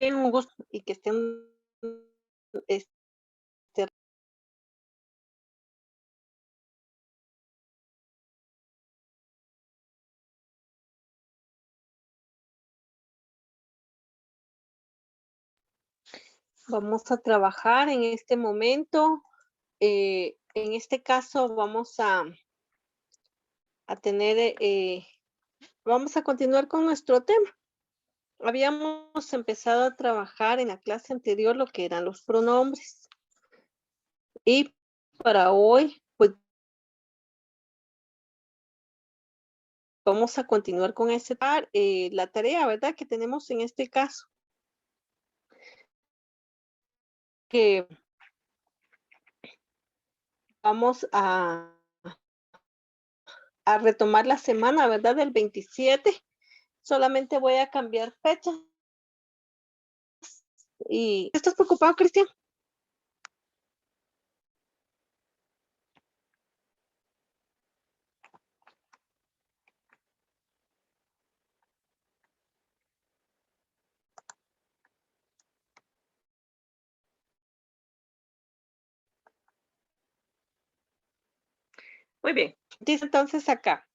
un gusto y que estén, este, vamos a trabajar en este momento. En este caso vamos a tener, vamos a continuar con nuestro tema. Habíamos empezado a trabajar en la clase anterior lo que eran los pronombres y para hoy, pues vamos a continuar con ese la tarea, ¿verdad? Que tenemos en este caso, que vamos a retomar la semana, ¿verdad? Del 27. Solamente voy a cambiar fecha. ¿Y estás preocupado, Cristian? Muy bien. Dice entonces acá,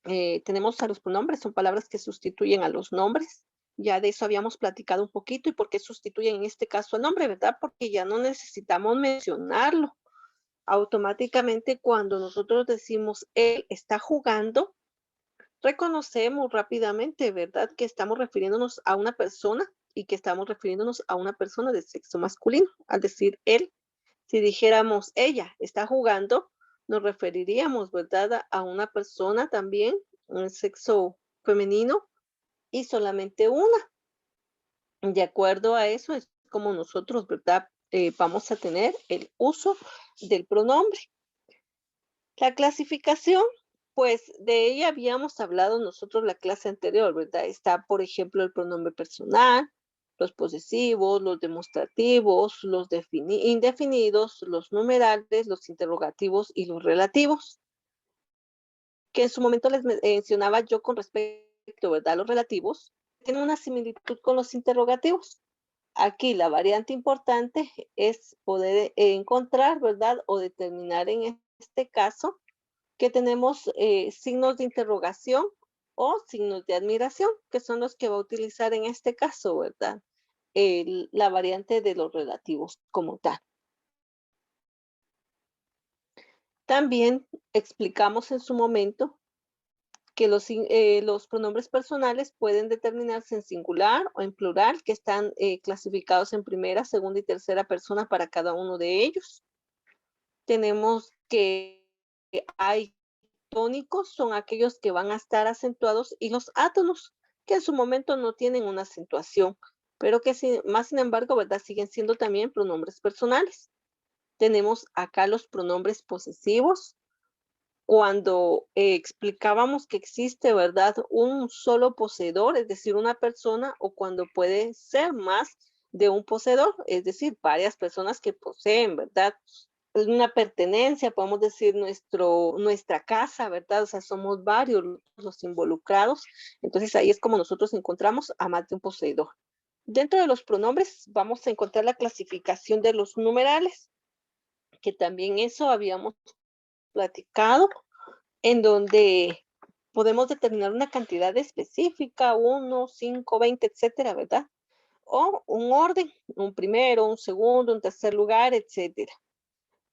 tenemos a los pronombres, son palabras que sustituyen a los nombres. Ya de eso habíamos platicado un poquito y por qué sustituyen en este caso al nombre, ¿verdad? Porque ya no necesitamos mencionarlo. Automáticamente cuando nosotros decimos él está jugando, reconocemos rápidamente, ¿verdad? Que estamos refiriéndonos a una persona y que estamos refiriéndonos a una persona de sexo masculino. Al decir él, si dijéramos ella está jugando, nos referiríamos, ¿verdad? A una persona también, un sexo femenino y solamente una. De acuerdo a eso es como nosotros, ¿verdad? Vamos a tener el uso del pronombre. La clasificación, pues de ella habíamos hablado nosotros la clase anterior, ¿verdad? Está, por ejemplo, el pronombre personal, los posesivos, los demostrativos, los indefinidos, los numerales, los interrogativos y los relativos, que en su momento les mencionaba yo con respecto, ¿verdad? A los relativos, tienen una similitud con los interrogativos. Aquí la variante importante es poder encontrar, ¿verdad? O determinar en este caso que tenemos signos de interrogación o signos de admiración, que son los que va a utilizar en este caso, ¿verdad? La variante de los relativos como tal. También explicamos en su momento que los pronombres personales pueden determinarse en singular o en plural, que están clasificados en primera, segunda y tercera persona para cada uno de ellos. Tenemos que hay tónicos son aquellos que van a estar acentuados y los átonos, que en su momento no tienen una acentuación, pero que más sin embargo, ¿verdad? Siguen siendo también pronombres personales. Tenemos acá los pronombres posesivos. Cuando explicábamos que existe, ¿verdad? Un solo poseedor, es decir, una persona, o cuando puede ser más de un poseedor, es decir, varias personas que poseen, ¿verdad? Una pertenencia, podemos decir nuestra casa, ¿verdad? O sea, somos varios los involucrados. Entonces ahí es como nosotros encontramos a más de un poseedor. Dentro de los pronombres vamos a encontrar la clasificación de los numerales, que también eso habíamos platicado, en donde podemos determinar una cantidad específica, 1, 5, 20, etcétera, ¿verdad? O un orden, un primero, un segundo, un tercer lugar, etcétera.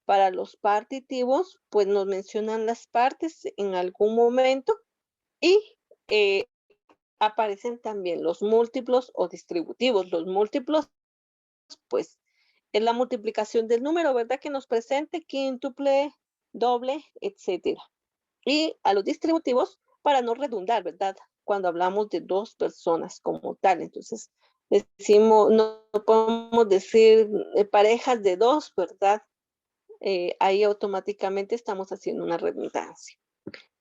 Para los partitivos, pues nos mencionan las partes en algún momento y eh, aparecen también los múltiplos o distributivos. Los múltiplos, pues, es la multiplicación del número, ¿verdad? Que nos presente quíntuple, doble, etcétera. Y a los distributivos, para no redundar, ¿verdad? Cuando hablamos de dos personas como tal. Entonces, decimos, no podemos decir parejas de dos, ¿verdad? Ahí automáticamente estamos haciendo una redundancia.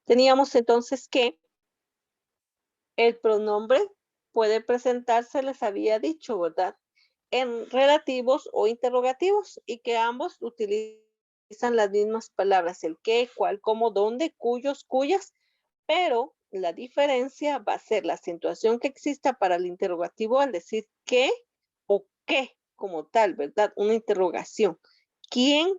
Teníamos entonces que el pronombre puede presentarse, les había dicho, ¿verdad? En relativos o interrogativos y que ambos utilizan las mismas palabras, el qué, cuál, cómo, dónde, cuyos, cuyas, pero la diferencia va a ser la acentuación que exista para el interrogativo al decir qué o qué como tal, ¿verdad? Una interrogación. ¿Quién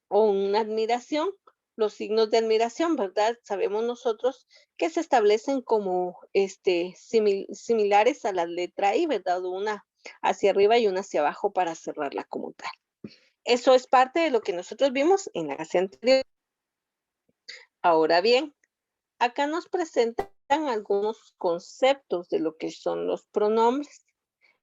o una admiración? Los signos de admiración, ¿verdad? Sabemos nosotros que se establecen como similares a la letra I, ¿verdad? Una hacia arriba y una hacia abajo para cerrarla como tal. Eso es parte de lo que nosotros vimos en la clase anterior. Ahora bien, acá nos presentan algunos conceptos de lo que son los pronombres.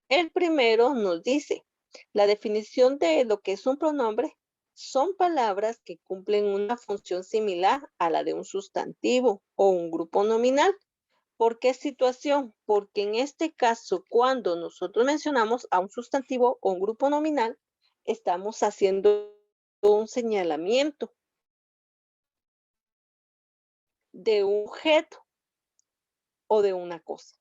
El primero nos dice, la definición de lo que es un pronombre son palabras que cumplen una función similar a la de un sustantivo o un grupo nominal. ¿Por qué situación? Porque en este caso, cuando nosotros mencionamos a un sustantivo o un grupo nominal, estamos haciendo un señalamiento de un objeto o de una cosa.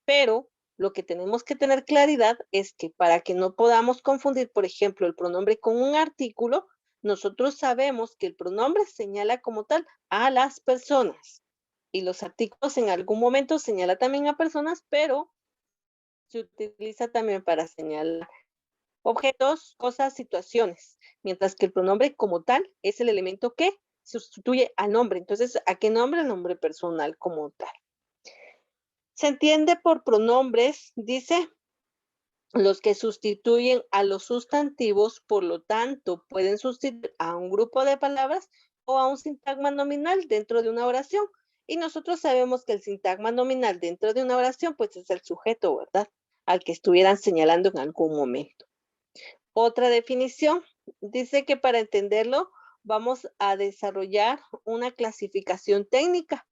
Pero lo que tenemos que tener claridad es que para que no podamos confundir, por ejemplo, el pronombre con un artículo, nosotros sabemos que el pronombre señala como tal a las personas y los artículos en algún momento señala también a personas, pero se utiliza también para señalar objetos, cosas, situaciones, mientras que el pronombre como tal es el elemento que sustituye al nombre. Entonces, ¿a qué nombre? El nombre personal como tal. Se entiende por pronombres, dice, los que sustituyen a los sustantivos, por lo tanto, pueden sustituir a un grupo de palabras o a un sintagma nominal dentro de una oración. Y nosotros sabemos que el sintagma nominal dentro de una oración, pues es el sujeto, ¿verdad? Al que estuvieran señalando en algún momento. Otra definición dice que para entenderlo vamos a desarrollar una clasificación técnica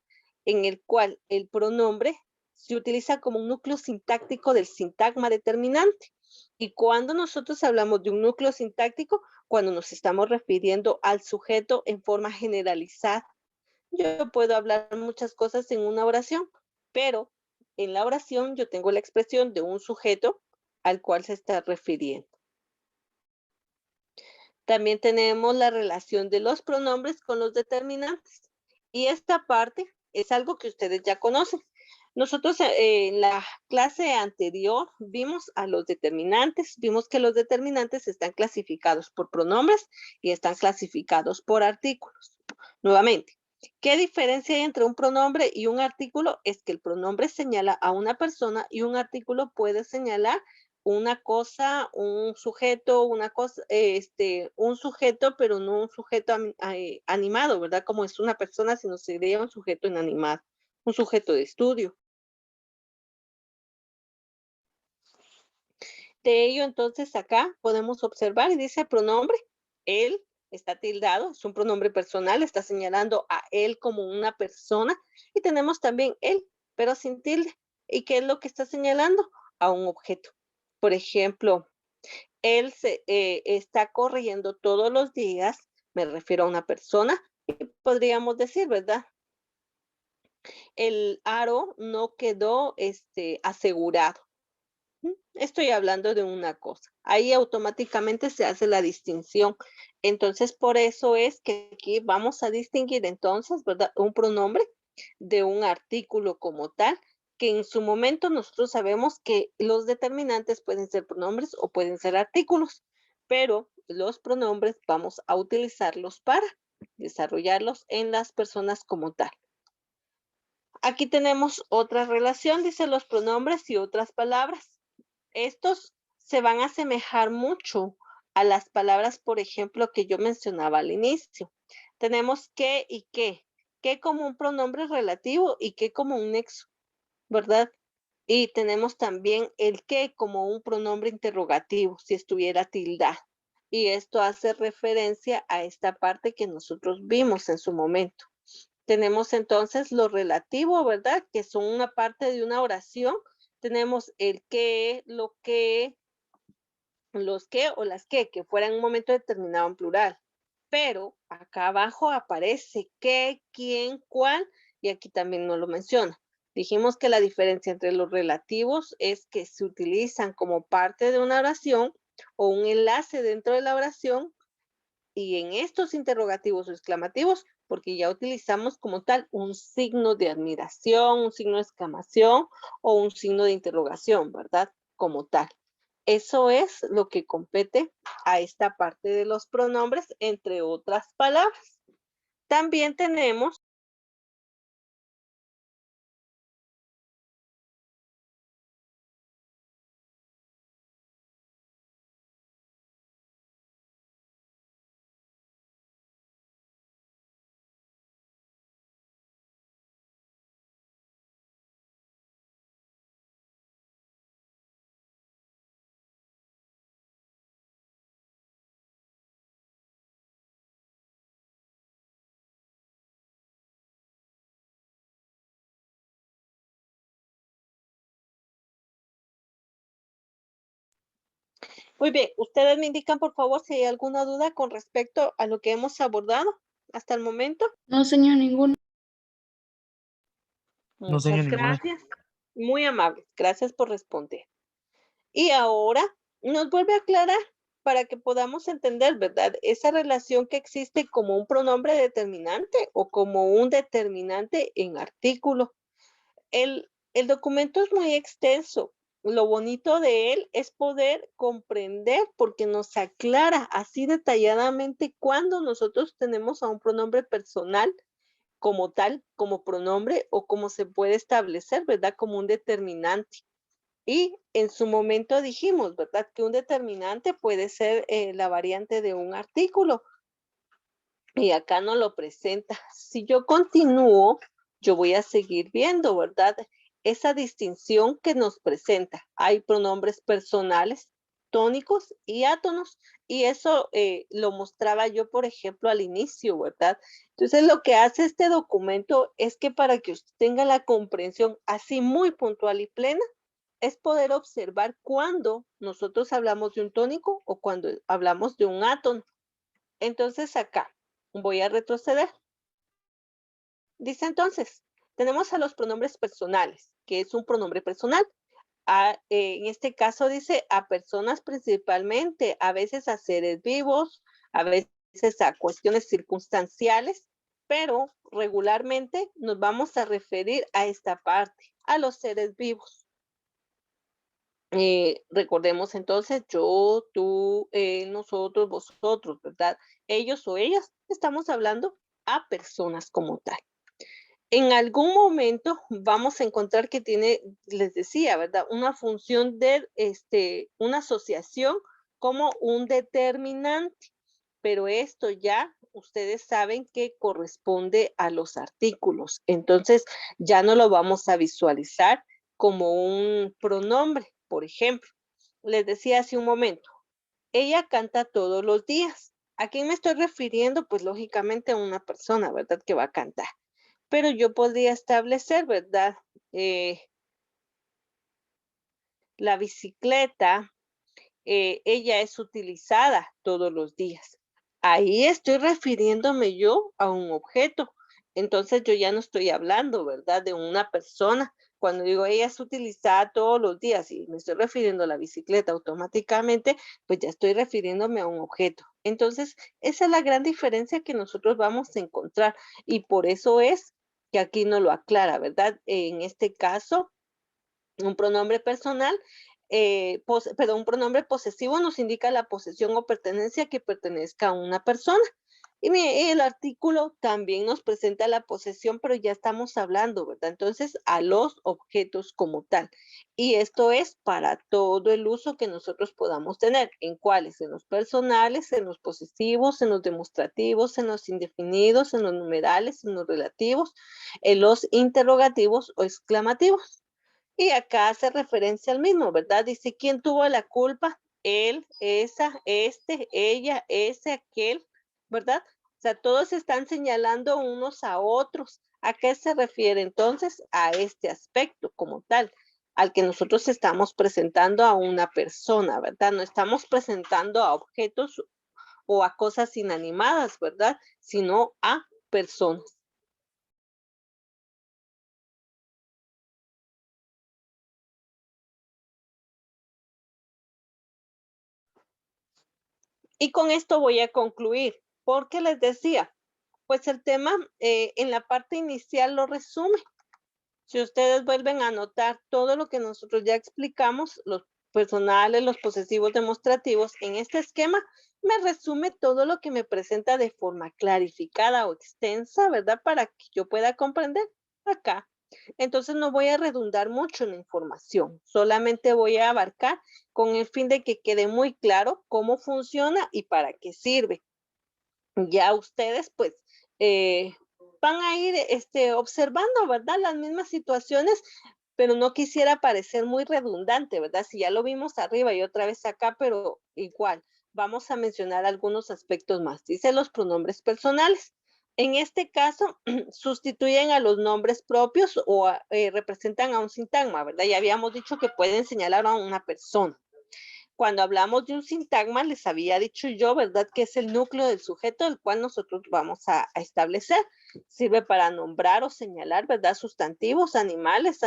en el cual el pronombre se utiliza como un núcleo sintáctico del sintagma determinante. Y cuando nosotros hablamos de un núcleo sintáctico, cuando nos estamos refiriendo al sujeto en forma generalizada. Yo puedo hablar muchas cosas en una oración, pero en la oración yo tengo la expresión de un sujeto al cual se está refiriendo. También tenemos la relación de los pronombres con los determinantes. Y esta parte es algo que ustedes ya conocen. Nosotros en la clase anterior vimos a los determinantes, vimos que los determinantes están clasificados por pronombres y están clasificados por artículos. Nuevamente, ¿qué diferencia hay entre un pronombre y un artículo? Es que el pronombre señala a una persona y un artículo puede señalar una cosa, un sujeto, una cosa, un sujeto, pero no un sujeto animado, ¿verdad? Como es una persona, sino sería un sujeto inanimado, un sujeto de estudio. De ello, entonces, acá podemos observar y dice pronombre, él está tildado, es un pronombre personal, está señalando a él como una persona, y tenemos también él, pero sin tilde. ¿Y qué es lo que está señalando? A un objeto. Por ejemplo, él está corriendo todos los días, me refiero a una persona, y podríamos decir, ¿verdad? El aro no quedó asegurado. Estoy hablando de una cosa. Ahí automáticamente se hace la distinción. Entonces, por eso es que aquí vamos a distinguir entonces, ¿verdad? Un pronombre de un artículo como tal, que en su momento nosotros sabemos que los determinantes pueden ser pronombres o pueden ser artículos, pero los pronombres vamos a utilizarlos para desarrollarlos en las personas como tal. Aquí tenemos otra relación, dice los pronombres y otras palabras. Estos se van a asemejar mucho a las palabras, por ejemplo, que yo mencionaba al inicio. Tenemos que y que como un pronombre relativo y que como un nexo, ¿verdad? Y tenemos también el que como un pronombre interrogativo, si estuviera tildado. Y esto hace referencia a esta parte que nosotros vimos en su momento. Tenemos entonces lo relativo, ¿verdad? Que son una parte de una oración. Tenemos el que, lo que, los que o las que fuera en un momento determinado en plural. Pero acá abajo aparece qué, quién, cuál, y aquí también no lo menciona. Dijimos que la diferencia entre los relativos es que se utilizan como parte de una oración o un enlace dentro de la oración, y en estos interrogativos o exclamativos porque ya utilizamos como tal un signo de admiración, un signo de exclamación o un signo de interrogación, ¿verdad? Como tal. Eso es lo que compete a esta parte de los pronombres, entre otras palabras. También tenemos muy bien, ustedes me indican por favor si hay alguna duda con respecto a lo que hemos abordado hasta el momento. No, señor, ninguno. No, señor, Muchas ninguna. gracias. Muy amables. Gracias por responder. Y ahora nos vuelve a aclarar para que podamos entender, ¿verdad? Esa relación que existe como un pronombre determinante o como un determinante en artículo. El documento es muy extenso. Lo bonito de él es poder comprender porque nos aclara así detalladamente cuando nosotros tenemos a un pronombre personal como tal, como pronombre o como se puede establecer, ¿verdad? Como un determinante. Y en su momento dijimos, ¿verdad? Que un determinante puede ser la variante de un artículo y acá no lo presenta. Si yo continúo, yo voy a seguir viendo, ¿verdad? Esa distinción que nos presenta. Hay pronombres personales, tónicos y átonos, y eso lo mostraba yo, por ejemplo, al inicio, ¿verdad? Entonces, lo que hace este documento es que para que usted tenga la comprensión así muy puntual y plena, es poder observar cuando nosotros hablamos de un tónico o cuando hablamos de un átono. Entonces, acá voy a retroceder. Dice entonces, tenemos a los pronombres personales, que es un pronombre personal. En este caso dice a personas principalmente, a veces a seres vivos, a veces a cuestiones circunstanciales, pero regularmente nos vamos a referir a esta parte, a los seres vivos. Recordemos entonces yo, tú, nosotros, vosotros, ¿verdad? Ellos o ellas, estamos hablando a personas como tal. En algún momento vamos a encontrar que tiene, les decía, ¿verdad? Una función de una asociación como un determinante, pero esto ya ustedes saben que corresponde a los artículos. Entonces ya no lo vamos a visualizar como un pronombre, por ejemplo. Les decía hace un momento, ella canta todos los días. ¿A quién me estoy refiriendo? Pues lógicamente a una persona, ¿verdad? Que va a cantar. Pero yo podría establecer, ¿verdad? Eh, la bicicleta, ella es utilizada todos los días. Ahí estoy refiriéndome yo a un objeto. Entonces yo ya no estoy hablando, ¿verdad? De una persona. Cuando digo ella es utilizada todos los días y me estoy refiriendo a la bicicleta automáticamente, pues ya estoy refiriéndome a un objeto. Entonces, esa es la gran diferencia que nosotros vamos a encontrar y por eso es que aquí no lo aclara, ¿verdad? En este caso, un pronombre personal, perdón, un pronombre posesivo nos indica la posesión o pertenencia que pertenezca a una persona. Y el artículo también nos presenta la posesión, pero ya estamos hablando, ¿verdad? Entonces, a los objetos como tal. Y esto es para todo el uso que nosotros podamos tener. ¿En cuáles? En los personales, en los posesivos, en los demostrativos, en los indefinidos, en los numerales, en los relativos, en los interrogativos o exclamativos. Y acá hace referencia al mismo, ¿verdad? Dice, ¿quién tuvo la culpa? Él, esa, este, ella, ese, aquel, ¿verdad? O sea, todos están señalando unos a otros. ¿A qué se refiere entonces? A este aspecto como tal, al que nosotros estamos presentando a una persona, ¿verdad? No estamos presentando a objetos o a cosas inanimadas, ¿verdad? Sino a personas. Y con esto voy a concluir, porque les decía, pues el tema en la parte inicial lo resume. Si ustedes vuelven a anotar todo lo que nosotros ya explicamos, los personales, los posesivos demostrativos, en este esquema me resume todo lo que me presenta de forma clarificada o extensa, ¿verdad? Para que yo pueda comprender acá. Entonces no voy a redundar mucho en la información, solamente voy a abarcar con el fin de que quede muy claro cómo funciona y para qué sirve. Ya ustedes pues van a ir observando, ¿verdad? Las mismas situaciones, pero no quisiera parecer muy redundante, ¿verdad? Si ya lo vimos arriba y otra vez acá, pero igual, vamos a mencionar algunos aspectos más. Dice los pronombres personales. En este caso, sustituyen a los nombres propios o representan a un sintagma, ¿verdad? Ya habíamos dicho que pueden señalar a una persona. Cuando hablamos de un sintagma, les había dicho yo, ¿verdad? Que es el núcleo del sujeto, el cual nosotros vamos a establecer. Sirve para nombrar o señalar, ¿verdad? Sustantivos, animales,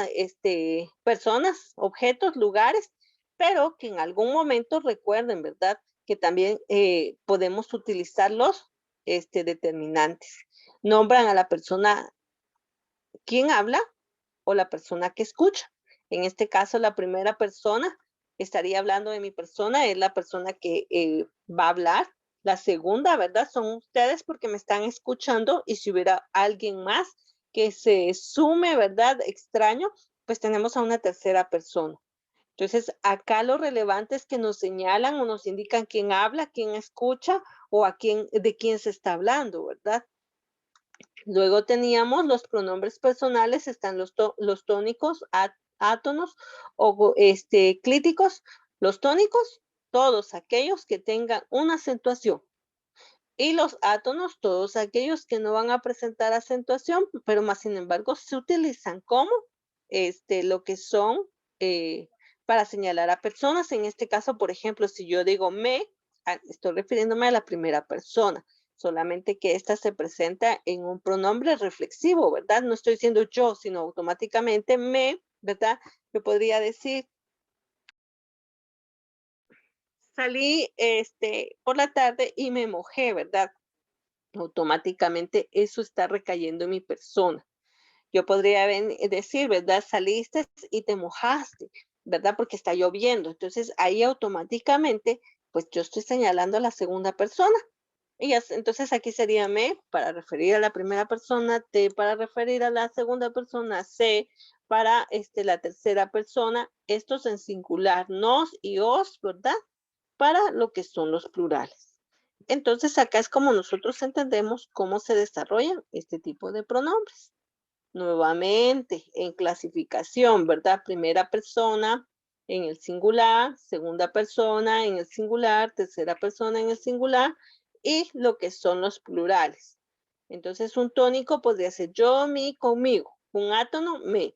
personas, objetos, lugares, pero que en algún momento recuerden, ¿verdad? Que también podemos utilizar los determinantes. Nombran a la persona quien habla o la persona que escucha. En este caso, la primera persona, estaría hablando de mi persona, es la persona que va a hablar. La segunda, ¿verdad? Son ustedes porque me están escuchando y si hubiera alguien más que se sume, ¿verdad? Extraño, pues tenemos a una tercera persona. Entonces, acá lo relevante es que nos señalan o nos indican quién habla, quién escucha o de quién se está hablando, ¿verdad? Luego teníamos los pronombres personales, están los tónicos, átonos o clíticos. Los tónicos, todos aquellos que tengan una acentuación. Y los átonos, todos aquellos que no van a presentar acentuación, pero más sin embargo se utilizan como lo que son para señalar a personas. En este caso, por ejemplo, si yo digo estoy refiriéndome a la primera persona, solamente que esta se presenta en un pronombre reflexivo, ¿verdad? No estoy diciendo yo, sino automáticamente ¿verdad? Yo podría decir, salí por la tarde y me mojé, ¿verdad? Automáticamente eso está recayendo en mi persona. Yo podría decir, ¿verdad? Saliste y te mojaste, ¿verdad? Porque está lloviendo. Entonces ahí automáticamente, pues yo estoy señalando a la segunda persona. Entonces aquí sería me para referir a la primera persona, te para referir a la segunda persona, se para la tercera persona, estos en singular, nos y os, ¿verdad? Para lo que son los plurales. Entonces acá es como nosotros entendemos cómo se desarrollan este tipo de pronombres. Nuevamente, en clasificación, ¿verdad? Primera persona en el singular, segunda persona en el singular, tercera persona en el singular y lo que son los plurales. Entonces, un tónico podría ser yo, mi, conmigo. Un átono, me.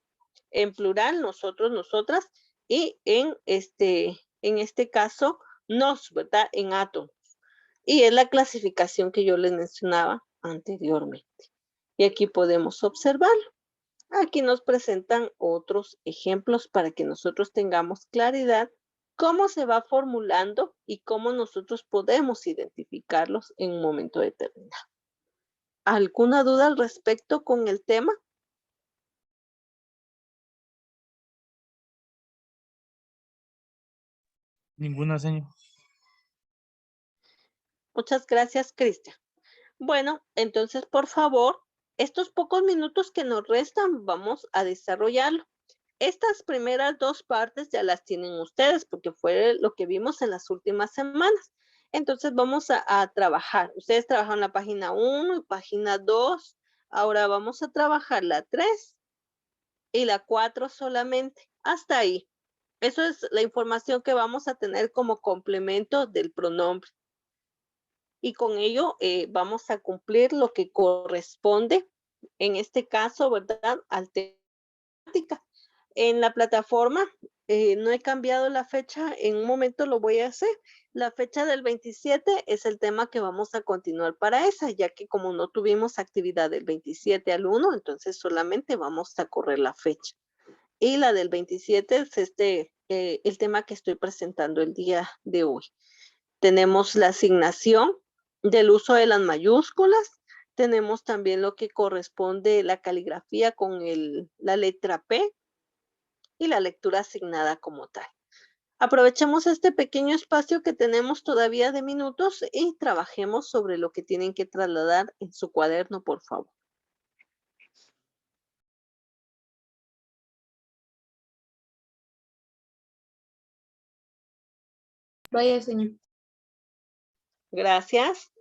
En plural, nosotros, nosotras. Y en este caso, nos, ¿verdad? En átomos. Y es la clasificación que yo les mencionaba anteriormente. Y aquí podemos observarlo. Aquí nos presentan otros ejemplos para que nosotros tengamos claridad cómo se va formulando y cómo nosotros podemos identificarlos en un momento determinado. ¿Alguna duda al respecto con el tema? Ninguna, señor. Muchas gracias, Cristian. Bueno, entonces, por favor, estos pocos minutos que nos restan, vamos a desarrollarlo. Estas primeras dos partes ya las tienen ustedes porque fue lo que vimos en las últimas semanas. Entonces vamos a trabajar. Ustedes trabajaron la página 1 y página 2. Ahora vamos a trabajar la 3 y la 4 solamente. Hasta ahí. Eso es la información que vamos a tener como complemento del pronombre. Y con ello vamos a cumplir lo que corresponde, en este caso, ¿verdad? Al temática. En la plataforma no he cambiado la fecha, en un momento lo voy a hacer. La fecha del 27 es el tema que vamos a continuar para esa, ya que como no tuvimos actividad del 27 al 1, entonces solamente vamos a correr la fecha. Y la del 27 es el tema que estoy presentando el día de hoy. Tenemos la asignación del uso de las mayúsculas, Tenemos también lo que corresponde la caligrafía con la letra P y la lectura asignada como tal. Aprovechemos este pequeño espacio que tenemos todavía de minutos y trabajemos sobre lo que tienen que trasladar en su cuaderno, por favor. Vaya, señor. Gracias.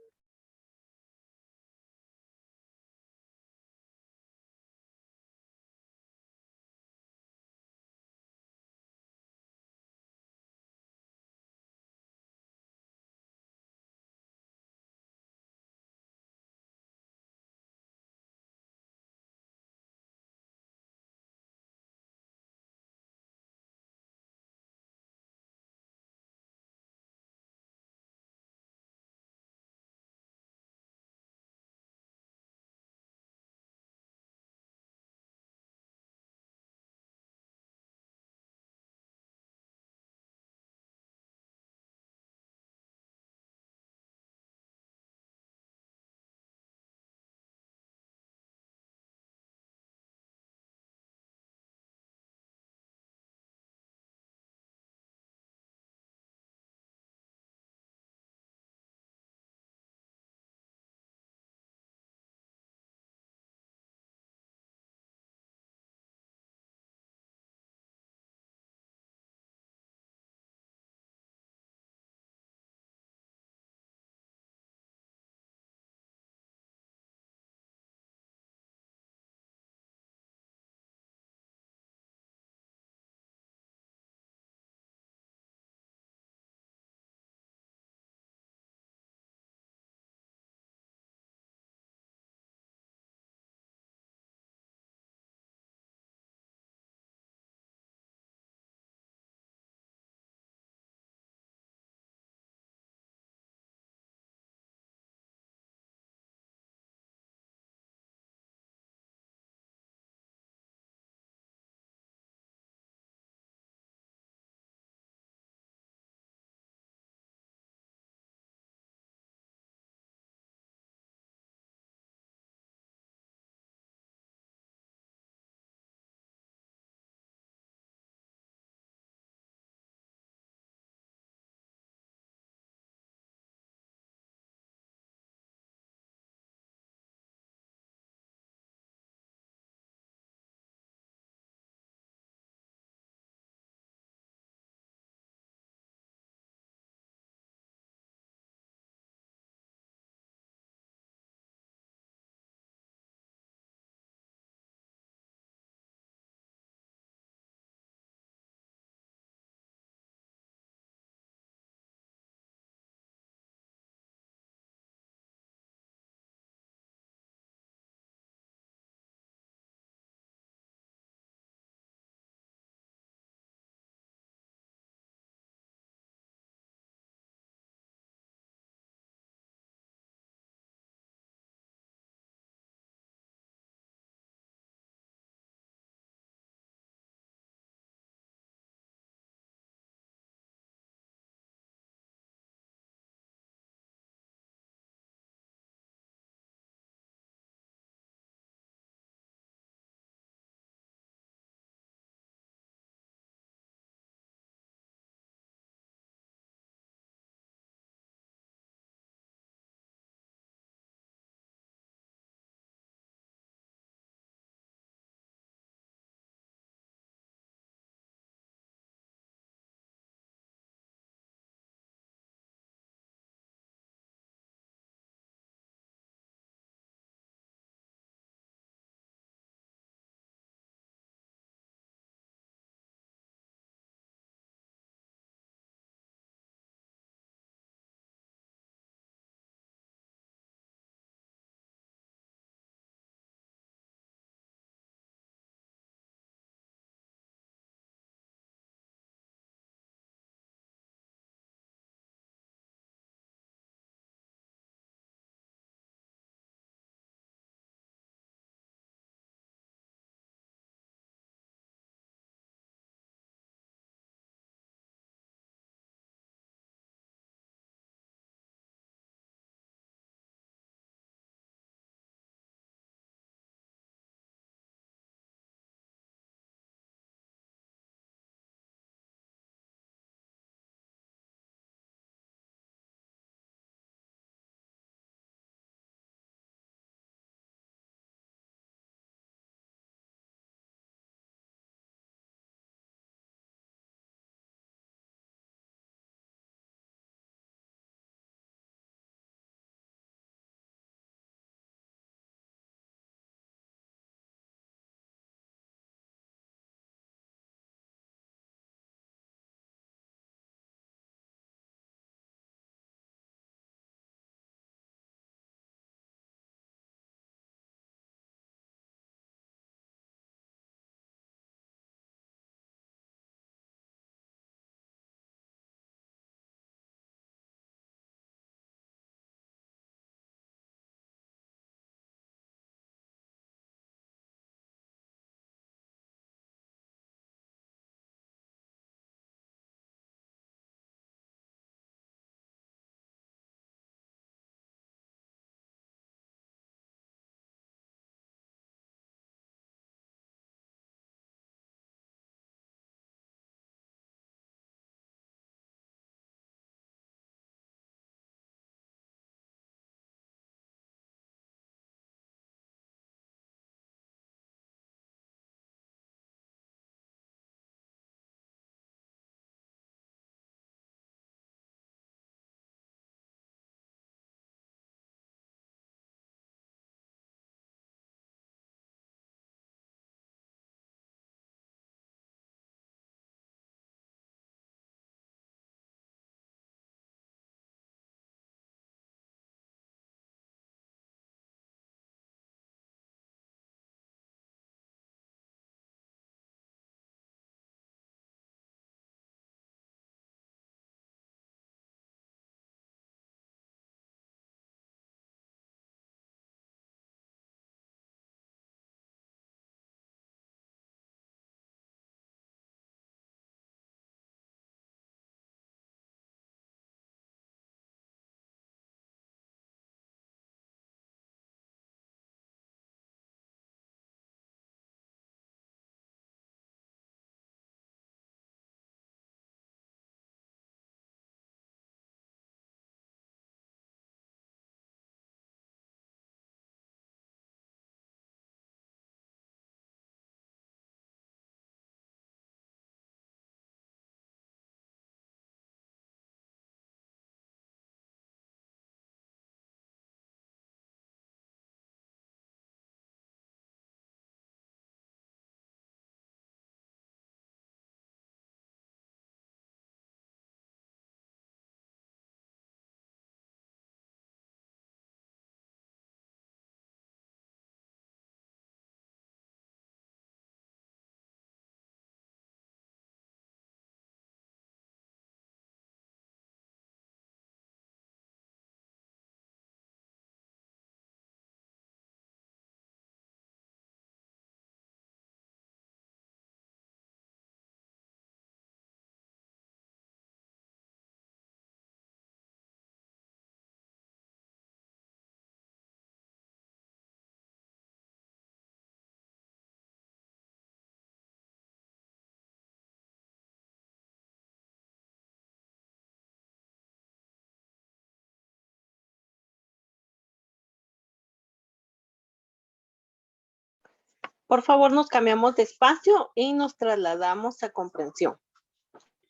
Por favor, nos cambiamos de espacio y nos trasladamos a comprensión.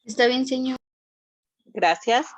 Está bien, señor. Gracias.